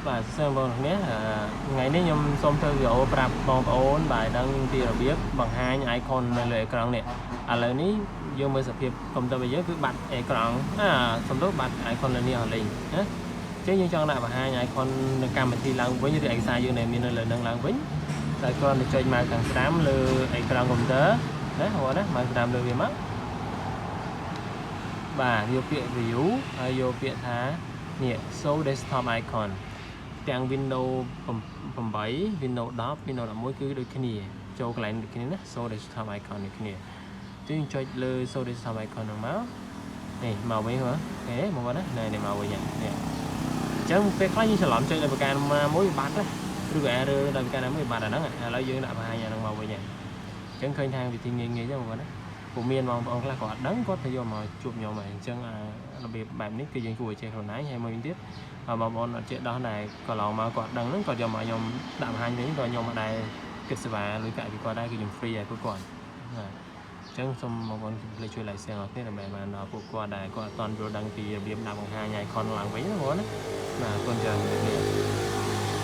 បាទសើបងនេះថ្ងៃនេះខ្ញុំសូមធ្វើវីដេអូប្រាប់បងប្អូនបាទដឹងពីរបៀបបង្ហាញ icon នៅលើអេក្រង់នេះឥឡូវនេះយើងមើលសភាពកុំព្យូទ័ររបស់យើងគឺបាត់អេក្រង់សំដៅបាត់ icon លើនេះអស់លេងណាអញ្ចឹងយើងចង់ដាក់បង្ហាញ icon នៅកម្មវិធីឡើងវិញឬឯកសារយើងដែលមាននៅលើនឹងឡើងវិញតែគ្រាន់តែចុចមកខាងស្ដាំលើអេក្រង់កុំព្យូទ័រណាហៅណាមកស្ដាំលើវាមកបាទយកពាក្យ view ហើយយកពាក្យថានេះ show desktop icon ទាំង Windows 8 Windows 10 Windows 11គឺដូចគ្នាចូលកន្លែងដូចគ្នាណា show desktop icon ដូចគ្នាអញ្ចឹងចុចលើ show desktop icon ហ្នឹងមកនេះមកវិញហ៎អូខេមកវិញណានេះមកវិញនេះអញ្ចឹងពេលខ្លះយើងច្រឡំចុចលើប្រការមួយបាត់ណាឬក៏ error ដល់ប្រការណាមួយបាត់អាហ្នឹងឥឡូវយើងដាក់បង្ហាញអាហ្នឹងមកវិញអញ្ចឹងឃើញថាវិធីងាយៗចឹងមកណាពុំមានបងប្អូនខ្លះគាត់ដឹងគាត់ទៅយកមកជួបខ្ញុំហើយអញ្ចឹងរបៀបបែបនេះគឺយើងគួរឲ្យចេះខ្លួនឯងហើយមួយវិញទៀតបងប្អូនអត់ចេះដោះដែរក៏ឡងមកគាត់ដឹងហ្នឹងគាត់យកមកខ្ញុំដាក់បង្ហាញវិញក៏ខ្ញុំអត់ដែរគិតសេវាលុយកាក់ពីគាត់ដែរគឺខ្ញុំ free ឲ្យពួកគាត់អញ្ចឹងសូមបងប្អូនជួយ like share អរគ្នាដើម្បីបានដល់ពួកគាត់ដែរគាត់អត់ទាន់យល់ដឹងពីរបៀបដាក់បង្ហាញ icon ឡើងវិញណាបងណាបាទអរគុណច្រើន